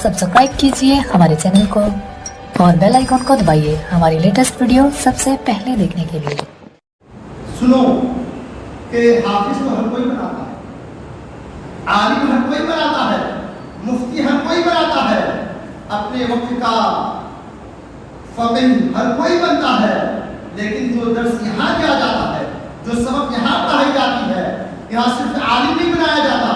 Subscribe कीजिए हमारे channel को और बेल आइकॉन को दबाइए हमारी लेटेस्ट वीडियो सबसे पहले देखने के लिए। सुनो कि हाफिज तो हर कोई बनाता है, आलिम हर कोई बनाता है, मुफ्ती हर कोई बनाता है, अपने वक्त का फकीह हर कोई बनता है, लेकिन जो दर्स यहाँ दिया जाता है, जो सबक यहाँ पढ़ाई जाती है, यहाँ सिर्फ आलिम नहीं बनाया जाता,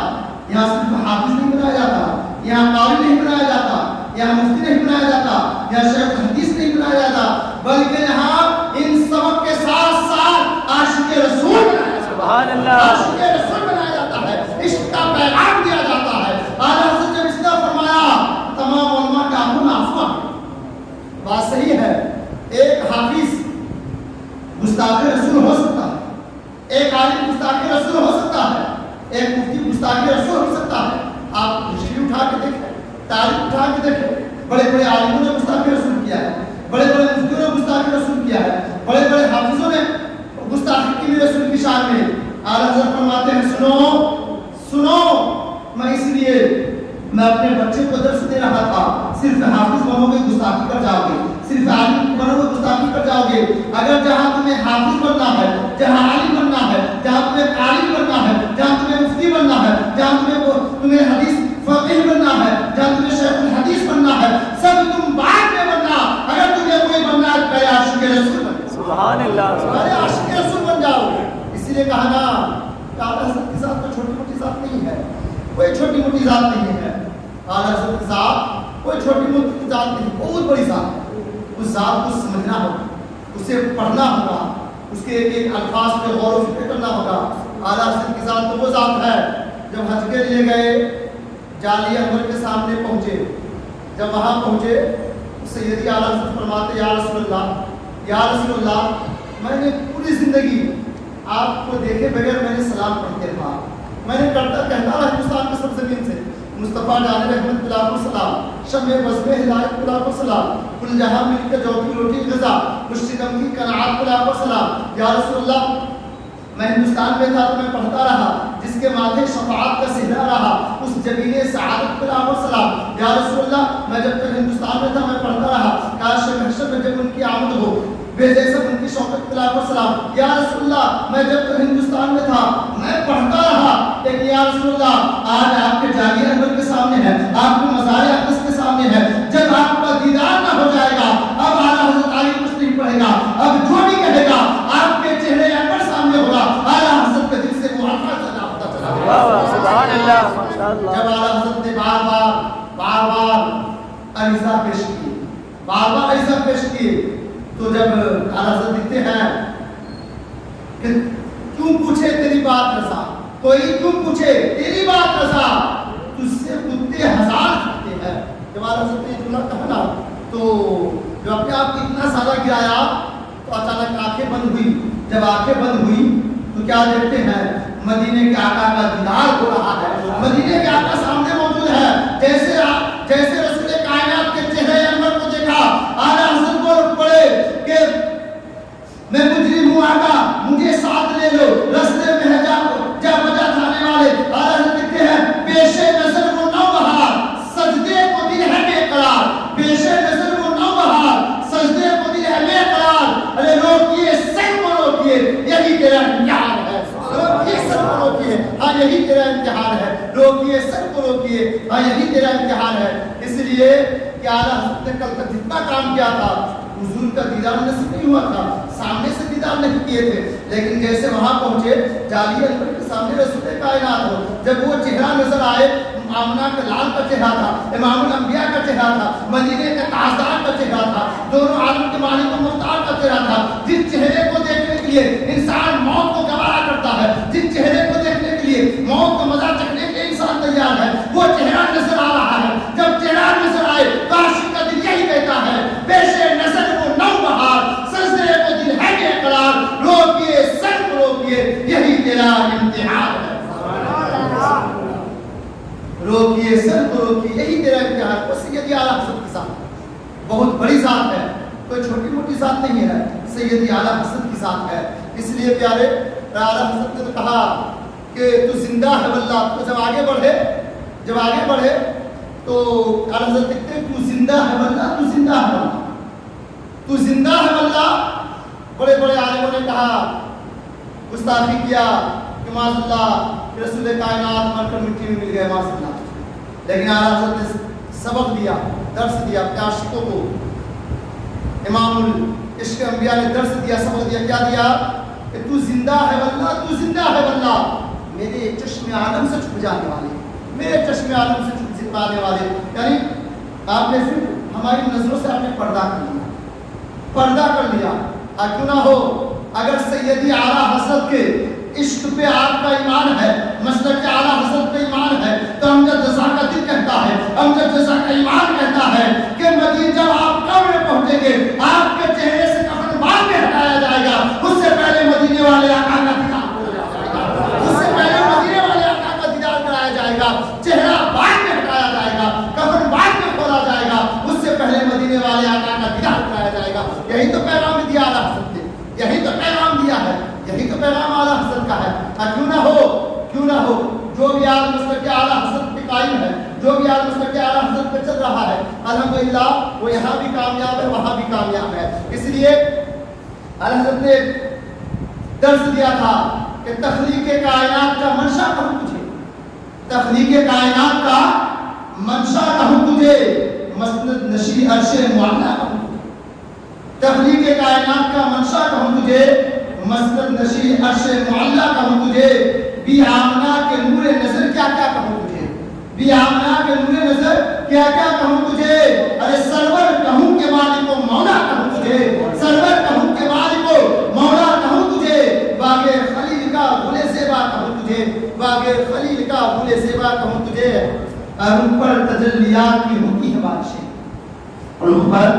यहाँ सिर्फ हाफिज नहीं बनाया जाता, यहाँ काली नहीं बनाया जाता, यहाँ मुफ्ती नहीं बनाया जाता, यहाँ शेख हदीस नहीं बनाया जाता, बल्कि यहाँ इन सबक के साथ साथ आशिक रसूल बनाया जाता है, आशिक रसूल बनाया जाता है, इश्क का पैगाम दिया जाता है। आला हज़रत जब इसने फरमाया तमाम उलमा का आंखों में आंसू आ गए। बात सही है, एक हाफिज गुस्ताखे रसूल हो सकता है, एक आलिम गुस्ताखे रसूल हो सकता है, एक मुफ्ती गुस्ताखे रसूल हो सकता है। आप हिस्ट्री उठा के देखें, तारीख उठा के देखें, बड़े बड़े आलिमों ने गुस्ताखे रसूल किया है, बड़े बड़े मुफ्तियों ने गुस्ताखे रसूल किया है, बड़े बड़े हाफिजों ने गुस्ताखी की भी रसूल की शान में। आला हज़रत फरमाते हैं सुनो सुनो, मैं इसलिए मैं अपने बच्चे को दर्स दे रहा था, सिर्फ हाफिज बनोगे गुस्ताखी कर जाओगे, सिर्फ आलिम बनोगे गुस्ताखी कर जाओगे। अगर जहाँ तुम्हें हाफिज बनना है, जहाँ आलिम बनना है, जहाँ तुम्हें आलिम बनना है, जहाँ तुम्हें मुफ्ती बनना है, जहाँ तुम्हें हदीस फकीह बनना है, जहाँ तुम्हें शेख हदीस बनना है, सब तुम बाद में बनना। अगर तुम्हें कोई बनना है पहले आशिक रसूल बनो, सुभान अल्लाह, पहले आशिक रसूल बन जाओ। इसीलिए कहा ना आला हज़रत के साथ कोई छोटी मोटी जात नहीं है, कोई छोटी मोटी जात नहीं है। आला हज़रत के साथ कोई छोटी मोटी जात नहीं, बहुत बड़ी जात है। उस जात को समझना होगा, उसे पढ़ना होगा, उसके एक एक अल्फाज पे गौर व फिक्र करना होगा। आला हज़रत के साथ तो वो जात है जब हज के लिए गए, जाली अकबर के सामने पहुंचे, जब वहां पहुंचे सैयदी आला हज़रत फरमाते या रसूल अल्लाह, मैंने पूरी जिंदगी आपको देखे बगैर मैंने सलाम पढ़ते रहा, मैंने कहता रहा हिंदुस्तान की सरजमीन से मुस्तफ़ा जाने रहमत बिलाकुल सलाम, शम्मे बज़्मे हिदायत बिलाकुल सलाम, कुल जहां मिलकर जौकी रोटी ग़िज़ा, मुश्तिक़म की कनाअत बिलाकुल सलाम। या रसूल अल्लाह, मैं हिंदुस्तान में था तो मैं पढ़ता रहा, जिसके माथे शफ़ाअत का सेहरा रहा, उस जबीने सआदत बिलाकुल सलाम। या रसूल अल्लाह, मैं जब तक हिंदुस्तान में था मैं पढ़ता रहा, काश महशर में जब उनकी आमद हो, बेजैसा उनकी शौकत बिलाकुल सलाम। या रसूल अल्लाह, मैं जब तक हिंदुस्तान में था मैं पढ़ता रहा, लेकिन या रसूल अल्लाह आज आपके जालिया अकबर के सामने है, आपके मज़ार अक़दस के सामने है, जब आपका दीदार ना हो जाएगा, अब आला हज़रत अली कुछ नहीं पढ़ेगा, अब जो भी कहेगा आपके चेहरे अकबर सामने होगा। आला हज़रत के दिल से वो अल्फाज़ अदा होता चला गया। वाह सुभान अल्लाह, माशाअल्लाह। जब आला हज़रत ने बार-बार अरीज़ा पेश किए, बार-बार अरीज़ा पेश किए, तो जब आला हज़रत लिखते हैं कि क्यों पूछे तेरी बात रज़ा, कोई क्यों पूछे तेरी बात रज़ा, तुझसे कुत्ते हजार खाते हैं। जब आला हज़रत ने जुमला कहा ना, तो जब अपने आप को इतना सारा गिराया तो अचानक आंखें बंद हुई। जब आंखें बंद हुई तो क्या देखते हैं, मदीने के आका का दीदार हो रहा है, मदीने के आका सामने मौजूद है। जैसे रसूल कायनात के चेहरे अनवर को देखा, आला हज़रत बोल पड़े कि मैं मुजरिम हूँ आका, मुझे साथ ले लो, रास्ते में है जा बजा थाने वाले। आला हज़रत कहते हैं पेशे नजर वो नौबहार, सजदे को दिल है बेकरार, पेशे नजर वो नौबहार, सजदे को दिल है बेकरार। अरे रोकिए सर को रोकिए, यही तेरा इम्तिहान है, रोकिए सर को रोकिए, हाँ यही तेरा इम्तिहान है, रोकिए सर को रोकिए, हाँ यही तेरा इम्तिहान है। इसलिए कि आला हज़रत ने कल तक जितना काम किया था, हुजूर का दीदार नसीब नहीं हुआ था, सामने से दीदार नहीं किए थे, लेकिन जैसे वहां पहुंचे जाली अकबर के सामने रसूल कायनात हो, जब वो चेहरा नजर आए, आमना का लाल का चेहरा था, इमामुल अंबिया का चेहरा था, मदीने के ताजदार का चेहरा था, दोनों आलम के मालिक व मुख्तार का चेहरा था, जिस चेहरे को देखने के लिए इंसान मौत को गवारा करता है, जिस चेहरे को देखने के लिए मौत को मजा चखने के लिए इंसान तैयार है, वो चेहरा नजर आ रहा है। जब चेहरा नजर आए तो आशिक का दिल यही कहता है पेशे नजर वो नौबहार, सजदे को दिल है बेकरार, रोकिए सर को रोकिए, यही तेरा इम्तिहान है। रोकिए सर को रोकिए, यही तेरा इम्तिहान। बस सैयदी आला हज़रत के साथ बहुत बड़ी जात है, कोई छोटी मोटी जात नहीं है, सैयदी आला हज़रत की जात है। इसलिए प्यारे आला हज़रत ने तो कहा कि तू जिंदा है वल्लाह। तो जब आगे बढ़े تو اعلیٰ حضرت کہتے ہیں تو زندہ ہے واللہ، تو زندہ ہے واللہ، تو زندہ ہے واللہ۔ بڑے بڑے عالموں نے کہا، گستاخی کیا کہ معاذ اللہ رسول کائنات مر کر مٹی میں مل گئے معاذ اللہ، لیکن اعلیٰ حضرت نے سبق دیا، درس دیا اپنے عاشقوں کو۔ امام العشق انبیاء نے درس دیا، سبق دیا، کیا دیا کہ تو زندہ ہے واللہ، تو زندہ ہے واللہ، میرے چشم عالم سے چھپ جانے والے، میرے چشم عالم سے چھپ جانے والے۔ یعنی آپ نے صرف ہماری نظروں سے آپ نے پردہ کر لیا، پردہ کر لیا۔ کیوں نہ ہو اگر سیدی اعلیٰ حضرت کے عشق پہ آپ کا ایمان ہے، مسلک کے اعلیٰ حضرت پہ ایمان ہے، تو امجد رضا کا دل کہتا ہے، امجد رضا کا ایمان کہتا ہے کہ مدینہ جب آپ قبر میں پہنچیں گے، آپ کے چہرے سے کفن بعد میں ہٹایا جائے گا، اس سے پہلے مدینے والے آقا کا دیدار کرایا جائے گا، اس سے پہلے مدینے والے آقا کا دیدار کرایا جائے گا، چہرہ بعد میں ہٹایا جائے گا، کفن بعد میں کھولا جائے گا، اس سے پہلے مدینے والے آقا کا دیدار کرایا جائے گا۔ یہی تو پیغام دیا اعلیٰ حضرت نے، یہی تو پیغام دیا ہے، یہی تو پیغام اعلیٰ حضرت کا ہے۔ کیوں نہ ہو جو بھی آج مسلک کے اعلیٰ حضرت پہ قائم ہے، جو بھی آج مسلک کے اعلیٰ حضرت پہ چل رہا ہے، الحمدللہ وہ یہاں بھی کامیاب ہے، وہاں بھی کامیاب ہے۔ اس لیے اعلیٰ حضرت نے درس دیا تھا کہ تخلیق کائنات کا منشا کہوں تجھے، تخلیق کائنات کا منشا کہوں تجھے، مسند نشی عرش معلا کہوں تجھے، تخلیق کائنات کا منشا کہوں تجھے، مسند نشی عرش معلا کہوں تجھے، بی آمنہ کے نور نظر کیا کیا کہوں تجھے، بی آمنہ کے نور نظر کیا کیا کہوں تجھے، ارے سرور کہوں کہ مالک و مولا کہوں تجھے، سرور کہوں کہ مالک و مولا کہوں تجھے، باغ خلیل کا گل زیبا کہوں تجھے، باغ خلیل کا گل زیبا کہوں تجھے۔ روح پر تجلیات کی ہوتی ہے بارشیں، روح پر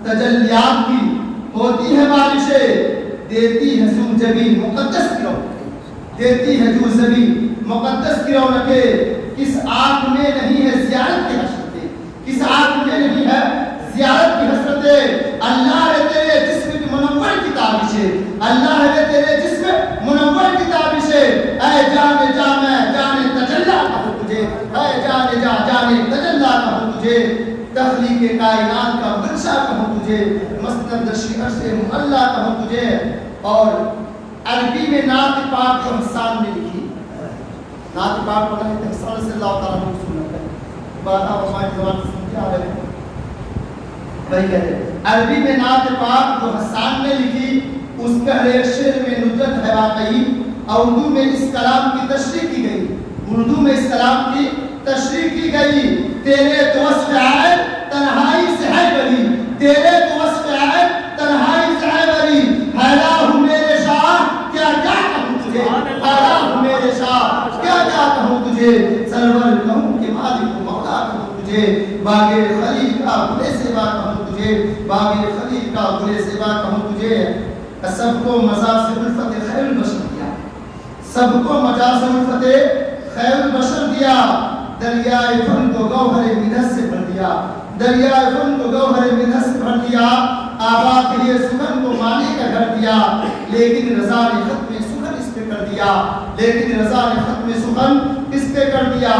تجلیات کی ہوتی ہے بارشیں، دیتی ہے جو زمین مقدس کی رونقیں، دیتی ہے جو زمین مقدس کی رونقیں، کس آنکھ میں نہیں ہے زیارت کی حسرتیں، کس آنکھ میں نہیں ہے زیارت کی حسرتیں، اللہ ہے تیرے جسم کی منور کی تابشیں، اللہ ہے تیرے جسم منور کی تابشیں، اے جان جامع جان تجلی کہوں تجھے، اے جان جان تجلی کہوں تجھے، تخلیق کائنات کا منشا کہوں تجھے، مسند نشی عرش معلا کہوں تجھے۔ اور عربی میں نعت پاک کو حسان نے لکھی، نعت پاک پڑھا ہے حسان سے اللہ تعالیٰ نے سنت ہے، بات آپ ہماری زبان سے سمجھے آ رہے ہیں وہی کہتے ہیں۔ عربی میں نعت پاک جو حسان نے لکھی، اس کا ایک شعر میں ندرت ہے واقعی، اور اردو میں اس کلام کی تشریح کی گئی، اردو میں اس کلام کی تشریح کی گئی۔ تیرے تو وصف آئے تنہائی سے ہے بری، تیرے تو وصف آئے تنہائی سے ہے بری، حیرا ہوں میرے شاہ کیا کیا کہوں تجھے، حیرا ہوں میرے شاہ کیا کیا کہوں تجھے، سرور کہوں کہ مالک و مولا کہوں تجھے، باغ خلیل کا گل زیبا کہوں تجھے، باغ خلیل کا گل زیبا کہوں تجھے۔ سب کو مجاز الفت خیر البشر دیا، سب کو مجاز الفت خیر البشر دیا، دریائے فن کو گوہر مدحت سے بھر دیا، دریائے فن کو گوہر مدحت سے بھر دیا، آباد کے لیے سخن کو مانے کا گھر دیا، لیکن رضا نے ختم سخن اس پہ کر دیا، لیکن رضا نے ختم سخن اس پہ کر دیا۔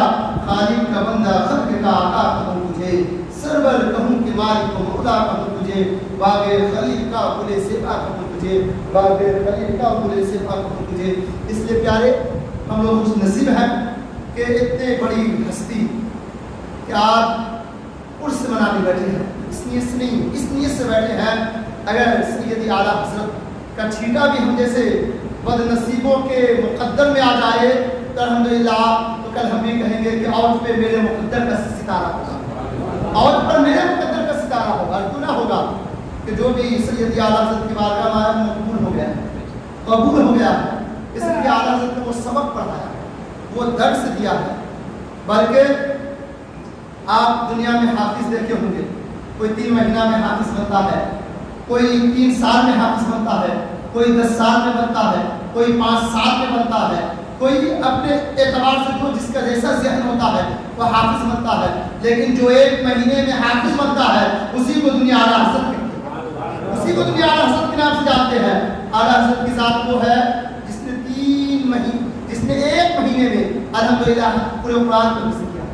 خالق کا بندہ خلق کا آقا کہوں تجھے، سرور کہوں کہ مالک و مولا کہوں تجھے، باغ خلیل کا گل زیبا کہوں تجھے، باغ خلیل کا گل زیبا کہوں تجھے۔ اس لیے پیارے ہم لوگ خوش نصیب ہیں کہ اتنے بڑی ہستی کہ آپ عرس منانے بیٹھے ہیں، اس نیت سے نہیں، اس نیت سے بیٹھے ہیں اگر سیدی اعلیٰ حضرت کا چھینٹا بھی ہم جیسے بد نصیبوں کے مقدر میں آ جائے تو الحمدللہ تو کل ہم بھی کہیں گے کہ آؤٹ پہ میرے مقدر کا ستارہ ہوگا، آؤٹ پر میرے مقدر کا ستارہ ہوگا۔ کیوں نہ ہوگا کہ جو بھی سیدی اعلیٰ حضرت کی بارگاہ میں آیا مقبول ہو گیا ہے، قبول ہو گیا ہے، اس لیے اعلیٰ حضرت نے وہ سبق پڑھایا، وہ درس دیا ہے۔ بلکہ آپ دنیا میں حافظ دیکھے ہوں گے، کوئی 3 مہینہ میں حافظ بنتا ہے، کوئی 3 سال میں حافظ بنتا ہے، کوئی 10 سال میں بنتا ہے، کوئی 5 سال میں بنتا ہے، کوئی اپنے اعتبار سے جو جس کا جیسا ذہن ہوتا ہے وہ حافظ بنتا ہے، لیکن جو 1 مہینے میں حافظ بنتا ہے اسی کو دنیا اعلیٰ حضرت کہتے ہیں، اسی کو دنیا اعلیٰ حضرت کے نام سے جانتے ہیں۔ اعلیٰ حضرت کی ذات وہ ہے جس نے 3 مہینے، جس نے 1 مہینے میں الحمدللہ پورے قرآن کو حفظ کیا،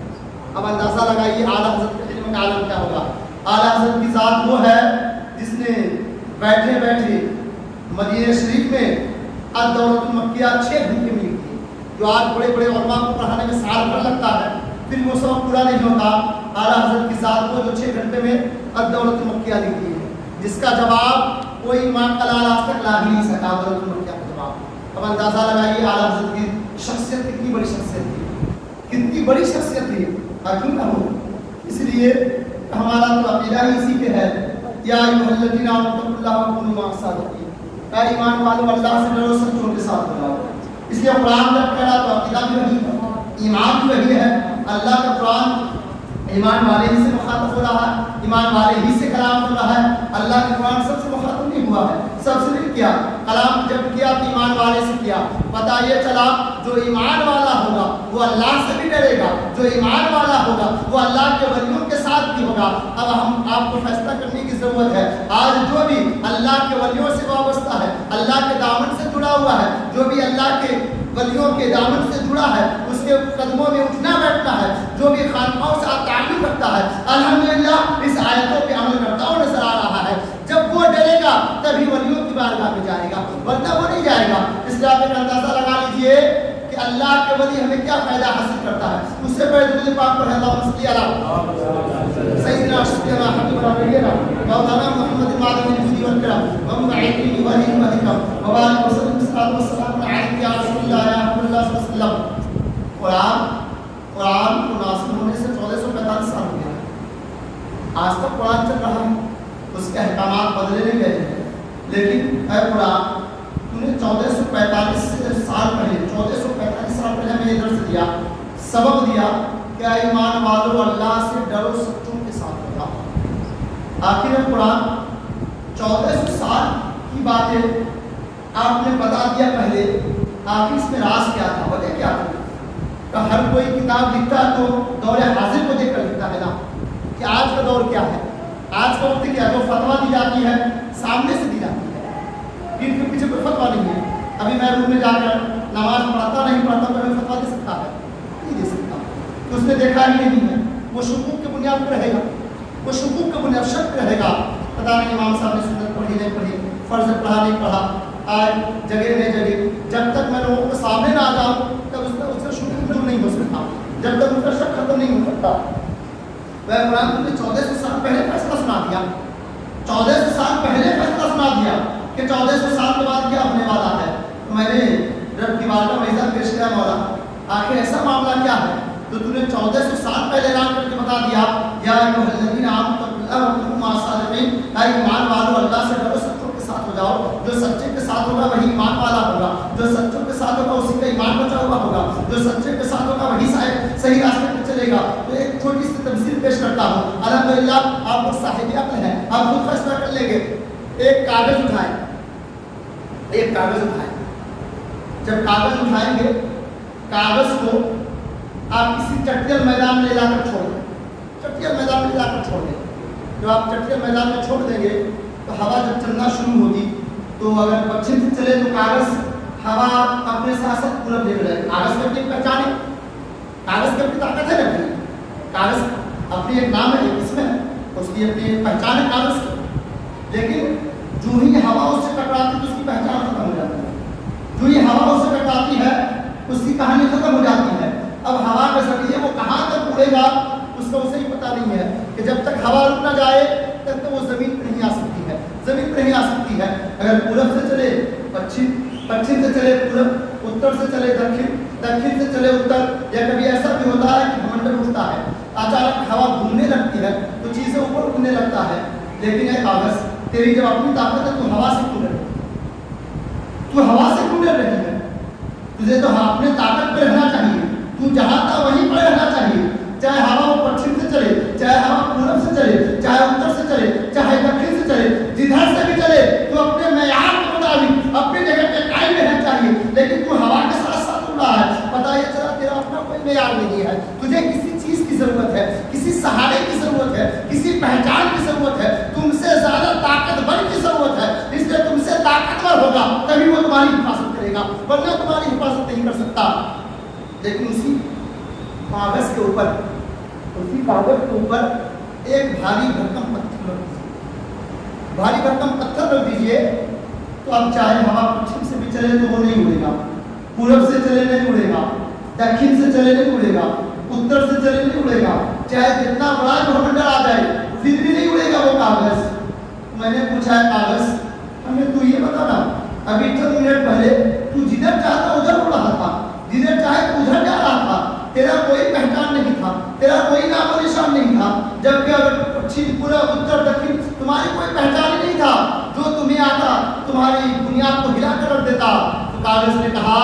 اب اندازہ لگائیے اعلیٰ حضرت کے علم کا عالم کیا ہوگا. اعلیٰ حضرت کی ذات وہ ہے جس نے بیٹھے بیٹھے مدینہ شریف میں الدورۃ المکیہ 6 گھنٹے میں لکھی، جو آج بڑے بڑے علماء کو پڑھانے میں سال بھر لگتا ہے پھر وہ سبق پورا نہیں ہوتا. اعلیٰ حضرت کی ذات کو جو 6 گھنٹے میں الدورۃ المکیہ لکھی ہے، جس کا جواب کوئی ایمان کا لال آج تک لا ہی نہیں سکا. الدورۃ المکیہ کا جواب. اب اندازہ لگائیے اعلیٰ حضرت کی شخصیت کتنی بڑی شخصیت تھی، کتنی بڑی شخصیت تھی. کیوں نہ ہو، اس لیے ہمارا تو عقیدہ ہی اسی پہ ہے. یا ایھا الذین آمنوا اتقوا اللہ وکونوا مع الصادقین، اے ایمان والو اللہ سے ڈرو، سچوں کے ساتھ رہو. اس لیے قرآن جب کہہ رہا تو عقیدہ بھی وہی ہے، ایمان بھی وہی ہے. اللہ کا قرآن ایمان والے ہی سے مخاطب ہو رہا ہے، ایمان والے ہی سے کلام ہو رہا ہے. اللہ کا قرآن سب سے مخاطب نہیں ہوا ہے، سب سے نہیں کیا. کلام جب کیا تو ایمان والے سے کیا. پتہ یہ چلا جو ایمان والا ہوگا وہ اللہ سے بھی ڈرے گا، جو ایمان والا ہوگا وہ اللہ کے ولیوں کے ساتھ بھی ہوگا. اب ہم آپ کو فیصلہ کرنے کی ضرورت ہے. آج جو بھی اللہ کے ولیوں سے وابستہ ہے، اللہ کے دامن سے جڑا ہوا ہے، جو بھی اللہ کے ولیوں کے دامن سے جڑا ہے، اس کے قدموں میں اٹھنا بیٹھنا ہے، جو بھی خانقاہوں سے تعلق رکھتا ہے، الحمدللہ اس آیتوں پہ عمل کرتا ہوا نظر آ رہا ہے. جب وہ ڈرے گا تبھی ولیوں کی بارگاہ میں جائے گا، ورنہ وہ نہیں جائے گا. اس لیے آپ ایک اندازہ لگا لیجئے کہ اللہ کے ولی ہمیں کیا فائدہ حاصل کرتا ہے. اس سے پہلے درود پاک پڑھیں، اللہم صلی علی سیدنا شفیعنا حبیبنا نبینا مولانا محمد معدن الجود والکرم ومعین ولی وحکم وبارک وسلم صلی وسلم علیہ یا رسول اللہ یا حبیب اللہ صلی اللہ علیہ وسلم. قرآن کو نازل ہونے سے 1445 سال ہو گیا. آج تک قرآن چل رہا ہے، اس کے احکامات بدلے نہیں گئے ہیں. لیکن اے قرآن، تو نے 1445 سال پہلے ہمیں یہ درس دیا، سبق دیا کہ اے ایمان والو اللہ سے ڈرو، سچوں کے ساتھ رہو. آخر قرآن 1400 سال کی باتیں آپ نے بتا دیا پہلے. آخر اس میں راز کیا تھا، وجہ کیا تھی؟ کہ ہر کوئی کتاب لکھتا ہے تو دور حاضر کو دیکھ کر لکھتا ہے نا، کہ آج کا دور کیا ہے، آج کا وقت کیا ہے. جو فتویٰ دی جاتی ہے سامنے سے دی جاتی ہے، دین کے پیچھے کوئی فتویٰ نہیں ہے. ابھی میں روم میں جا کر نماز پڑھتا نہیں پڑھتا تو ہمیں فتویٰ دے سکتا ہے؟ نہیں دے سکتا. تو اس نے دیکھا ہی نہیں ہے. وہ شکوک کے بنیاد پر رہے گا، وہ شکوک کے بنیاد شک رہے گا. پتہ نہیں امام صاحب نے سنت پڑھی نہیں پڑھی، فرض پڑھا نہیں پڑھا، آج جگہ نہیں جگہ. جب تک میں لوگوں کے سامنے نہ آ جاؤں تب اس سے شکوک دور نہیں ہو سکتا، جب تک ان کا شک ختم نہیں ہو سکتا. وہ قرآن نے 1400 سال پہلے فیصلہ سنا دیا، 1400 سال پہلے فیصلہ سنا دیا کہ 1400 سال کے بعد کیا ہونے والا ہے. تو میں نے رب کی بارگاہ میں عزت پیش کیا، مولا آخر ایسا معاملہ کیا ہے تو نے 1400 سال پہلے اعلان کر کے بتا دیا. یا ایھا الذین آمنوا اتقوا اللہ وکونوا مع الصادقین، اے ایمان والو اللہ سے ڈرو، سچوں کے ساتھ ہو جاؤ. جو سچے کے ساتھ ہوگا وہی ایمان والا ہوگا، جو سچوں کے ساتھ ہوگا اسی کا ایمان بچا ہوا ہوگا، جو سچے کے ساتھ ہوگا وہی صحیح راستے پہ چلے گا. تو ایک چھوٹی سی تمثیل پیش کرتا ہوں. الحمدللہ آپ لوگ صاحب عقل ہیں، آپ خود فیصلہ کر لیں گے. ایک کاغذ اٹھائیں، ایک کاغذ اٹھائیں. جب کاغذ اٹھائیں گے کاغذ کو آپ کسی چٹیل میدان میں لے جا کر چھوڑ دیں، چٹیل میدان میں لے جا کر چھوڑ دیں. جب آپ چٹیل میدان میں چھوڑ دیں گے تو ہوا جب چلنا شروع ہوگی تو اگر پچھم سے چلے تو کاغذ ہوا اپنے ساتھ ساتھ پورا لے جائے. کاغذ کی اپنی پہچان ہے، کاغذ کی اپنی طاقت ہے نا، کاغذ اپنی ایک نام ہے، ایک اسم ہے، اس کی اپنی پہچان ہے کاغذ کی. لیکن جو ہی ہوا اس سے ٹکراتی تو اس کی پہچان ختم ہو جاتی ہے. جو ہی ہوا اس سے ٹکراتی ہے اس کی کہانی ختم ہو جاتی ہے. اب ہوا کا ذریعے وہ کہاں تک اڑے گا اس کا اسے ہی پتہ نہیں ہے، کہ جب تک ہوا رک نہ جائے تب تک وہ زمین پہ نہیں آ سکتی ہے، زمین پہ نہیں آ سکتی ہے. اگر پورب سے چلے پچھم سے چلے پورب، اتر سے چلے دکھن سے چلے اتر، یا کبھی ایسا بھی ہوتا ہے کہ بھمنڈل اٹھتا ہے، اچانک ہوا گھومنے لگتی ہے تو چیزیں اوپر اڑنے لگتا ہے. لیکن اے کاغذ، تیری جب اپنی طاقت ہے تو ہوا سے کیوں ڈر، تو ہوا سے کیوں ڈر رہی ہے؟ تجھے تو اپنے طاقت پہ رہنا چاہیے، تو جہاں تھا وہیں پہ رہنا چاہیے. چاہے ہوا پچھم سے چلے، چاہے ہوا پورب سے چلے، چاہے اتر سے چلے، چاہے دکھن سے چلے، جدھر سے بھی چلے تو اپنے معیار کے مطابق اپنی جگہ پہ قائم رہنا چاہیے. لیکن تو ہوا کے ساتھ ساتھ اڑ رہا ہے، پتہ یہ چلا تیرا اپنا کوئی معیار نہیں ہے. تجھے کسی چیز کی ضرورت ہے، کسی سہارے کی ضرورت ہے، کسی پہچان کی ضرورت ہے، تم سے زیادہ طاقتور کی ضرورت ہے. اس لیے تم سے طاقتور ہوگا تبھی وہ تمہاری حفاظت کرے گا، ورنہ تمہاری حفاظت نہیں کر سکتا. لیکن اسی کاغذ کے اوپر उसी कागज के ऊपर एक भारी भरकम पत्थर रख दीजिए। भारी भरकम पत्थर रख दीजिए तो अब चाहे हवा पश्चिम से भी चले तो वो नहीं उड़ेगा, पूरब से चले नहीं उड़ेगा, दक्षिण से चले नहीं उड़ेगा, उत्तर से चले नहीं उड़ेगा, चाहे जितना बड़ा भूमंडल आ जाए फिर भी नहीं उड़ेगा वो कागज। मैंने पूछा है कागज, हमें तू ये बता ना, अभी चंद मिनट पहले तू जिधर चाहता उधर उड़ रहा था, जिधर चाहे तू उधर जा रहा था, तेरा कोई पहचान नहीं था, तेरा कोई नाम निशान नहीं था, जबकि अगर पश्चिम पूरब उत्तर दक्षिण तुम्हारी कोई पहचान ही नहीं था, जो तुम्हें आता तुम्हारी बुनियाद को हिला कर रख देता। तो कागज ने कहा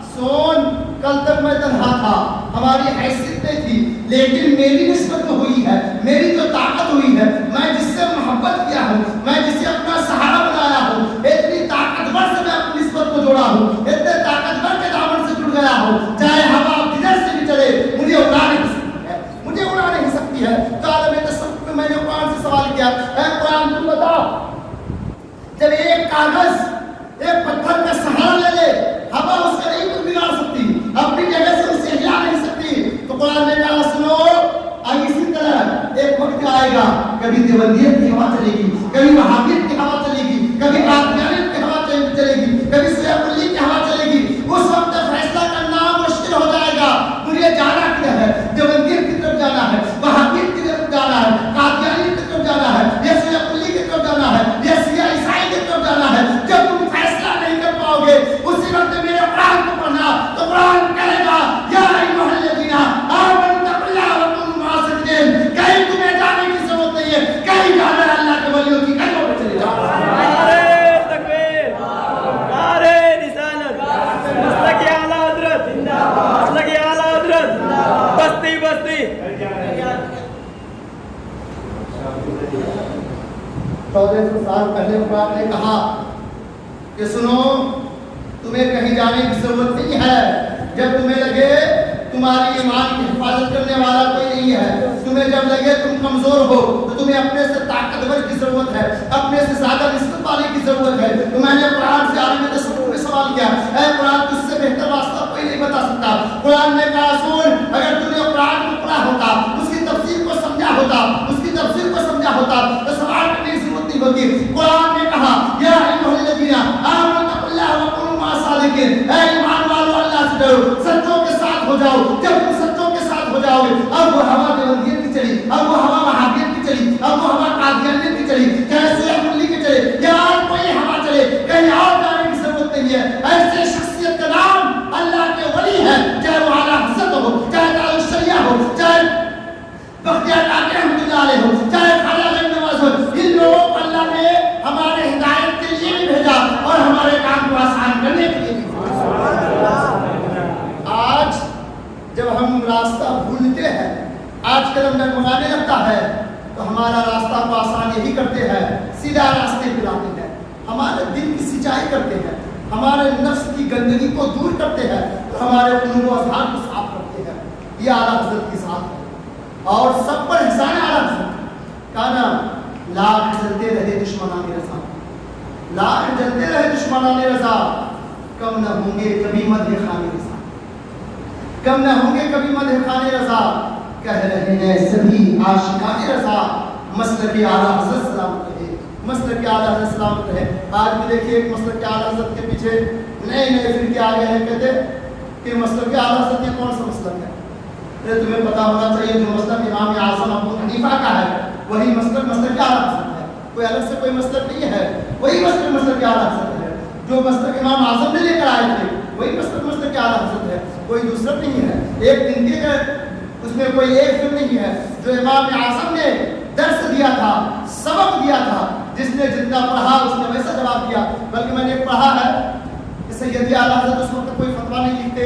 सोन, कल तक मैं तन्हा था, हमारी हैसियत नहीं थी, लेकिन मेरी निस्बत तो हुई है, मेरी जो ताकत हुई है, मैं जिससे मोहब्बत किया हूँ, मैं जिसे अपना सहारा बनाया हूँ, इतनी ताकतवर से मैं अपनी निस्बत को जोड़ा हूँ, इतने ताकतवर के दामन से जुड़ गया हूँ, चाहे हवा किधर से भी चले मुझे उड़ा नहीं सकती है, मुझे उड़ा नहीं सकती है। तो आलम तसव्वुफ में मैंने कुरान से सवाल किया, ऐ कुरान तुम बताओ, जब एक कागज एक पत्थर का सहारा ले ले, हवा उसका नहीं कुछ बिगाड़ सकती, अपनी जगह से उसे हिला नहीं सकती। तो कुरान ने कहा सुनो, अब इसी तरह एक वक्त आएगा कभी देवबंदियत की हवा चलेगी, कभी वहाबियत की हवा चलेगी, कभी कादियानियत की हवा चलेगी, कभी शियाकुल्ली की हवा चलेगी। उस वक्त फैसला करना मुश्किल हो जाएगा, मुझे जाना किधर है, देवबंदियत की तरफ जाना है, वहाबियत की तरफ जाना है, कादियानियत की तरफ जाना है, या शियाकुल्ली की तरफ जाना है, या शिया ईसाई की तरफ जाना है। जब तुम फैसला नहीं कर पाओगे उसी वक्त मेरे कुरान को पढ़ना, तो कुरान कहेगा या अय्युहल्लज़ीना आमनू तक़ुल्लाह व कुनू मा'अस-सादिक़ीन, कहीं तुम्हें जाने की जरूरत नहीं है, कहीं जाना है अल्लाह के वलियों की कदमों पे चले जाओ। नारे तकबीर, नारे रिसालत, मसलक आला हज़रत जिंदाबाद, मसलक आला हज़रत बस्ती बस्ती। 1400 साल पहले कुरान ने कहा कि सुनो, तुम्हें कहीं जाने की जरूरत नहीं है, जब तुम्हें लगे तुम्हारी ईमान की हिफाजत करने वाला कोई नहीं है, तुम्हें जब लगे तुम कमजोर हो, तो तुम्हें अपने से ताकतवर की जरूरत है, अपने से ज्यादा निस्बत वाले की जरूरत है। तो मैंने कुरान से आलिम तसव्वुफ में सवाल किया, ऐ कुरान तुझसे बेहतर रास्ता कोई नहीं बता सकता। कुरान ने कहा सुन, अगर तूने कुरान को पढ़ा होता, उसकी तफसीर को समझा होता, उसकी तफसीर को समझा होता, तो सवाल करने की जरूरत नहीं होती। कुरान ने कहा या अय्युहल्लज़ीना आमनू तक़ुल्लाह व कुनू मा'अस-सादिक़ीन, ऐ ईमान वालों अल्लाह से डरो, सच्चों के साथ हो जाओ। जब तुम सच्चों के साथ हो जाओगे, अब वो हवा देवबंदियत की चली, अब वो हवा वहाबियत की चली, अब वो हवा कादियानियत की चली, चाहे शियाकुल्ली की चले, या और कोई हवा चले, कहीं और जाने की जरूरत नहीं है। ऐसे शख्सियत का नाम अल्लाह के वली है, चाहे वो आला हज़रत हो, चाहे तारुश शरिया हो, चाहे बख्तियार काकी रहमतुल्लाह अलैह हो, चाहे ख्वाजा गरीब नवाज हो, इन लोगों को अल्लाह ने हमारे हिदायत के लिए भी भेजा और हमारे काम को आसान करने के लिए भी भेजा। आज जब हम रास्ता भूलते हैं, आजकल हम डगमगाने लगता है, तो हमारा रास्ता को आसान यही करते हैं, सीधा रास्ते पे लाते हैं, हमारे दिल की सिंचाई करते हैं, हमारे नफ्स की गंदगी को दूर करते हैं, तो हमारे क़ुलूब और अज़हान को साफ करते हैं। ये आला हज़रत की साथ है और सब पर एहसान है आला हज़रत का नाम। लाख जलते रहे दुश्मनाने रज़ा, लाख जलते रहे दुश्मनाने रज़ा, कम न होंगे कभी मदह खाने रज़ा, कम न होंगे कभी मदह खाने रज़ा, कह रहे हैं सभी आशिकाने रज़ा, मसलक आला हज़रत सलामत रहे, मसलक आला हज़रत सलामत रहे। आज भी देखिए एक मसलक आला हज़रत के पीछे नए नए फिरके आ गए हैं, कहते कि मसलक आला हज़रत ये कौन सा मसलक है? अरे तुम्हें पता होना चाहिए जो मसलक इमाम आज़म अबू हनीफा का है, वही मसलक आला हज़रत है, कोई अलग से कोई मसलक नहीं है, वही मसलक आला हज़रत है। जो मसलक इमाम आज़म ने लेकर आए थे वही मसलक आला हज़रत है, कोई दूसरा नहीं है। एक दिन के उसमें कोई एक फिर नहीं है। जो इमाम आज़म ने दर्स दिया था, सबक दिया था, जिसने जितना पढ़ा उसने वैसा जवाब दिया। बल्कि मैंने पढ़ा है कि सैयदी आला हज़रत उस वक्त कोई फतवा नहीं लिखते,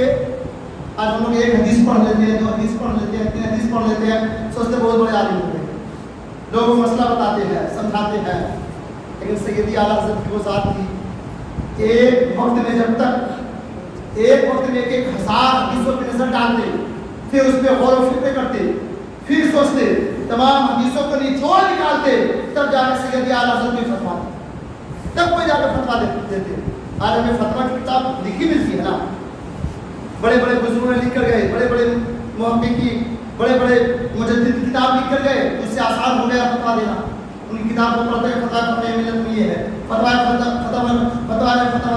आज हम लोग एक हदीस पढ़ लेते हैं, 2 हदीस पढ़ लेते हैं, 3 हदीस पढ़ लेते हैं, सोचते बहुत बड़े आलिम हो गए, लोग मसला बताते हैं, समझाते हैं। लेकिन सैयदी आला हज़रत की वो ज़ात थी, एक वक्त में जब तक एक वक्त में 1000 हदीसों पर नजर डालते, फिर उस पर गौर व फिक्र करते, फिर सोचते, तमाम हदीसों को निचोड़ निकालते, तब जाकर सैयदी आला हज़रत कोई फतवा, तब कोई जाकर फतवा देते। आज हमें फतवा की किताब लिखी मिलती है ना, बड़े बड़े बुजुर्ग लिख कर गए, बड़े बड़े मुहक्किकी, بڑے بڑے مجدد کتاب لکھ کر گئے تو اس سے آسان ہو گیا فتوا دینا. ان کی کتاب کو پڑھتے ہیں فتویٰ ملت میں یہ ہے, فتویٰ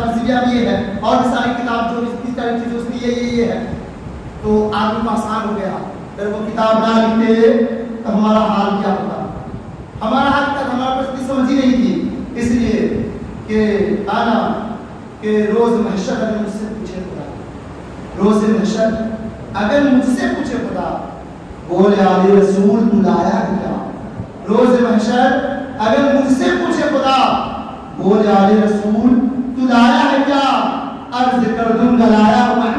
رضویہ بھی یہ ہے, اور بھی ساری کتاب جو اس طرح کی جو اس میں یہ ہے, تو آدمی کو آسان ہو گیا. اگر وہ کتاب نہ لکھتے تو ہمارا حال کیا ہوتا. ہمارا حال تک ہمارے پاس اتنی سمجھ ہی نہیں تھی, اس لیے کہ آنا کہ روز محشر اگر مجھ سے پوچھے خدا, روز محشر اگر مجھ سے پوچھے خدا, بولے علی رسول تو لایا ہے کیا. روز محشر اگر مجھ سے پوچھے خدا, بولے علی رسول تو لایا ہے کیا. عرض کر دوں گا لایا ہوا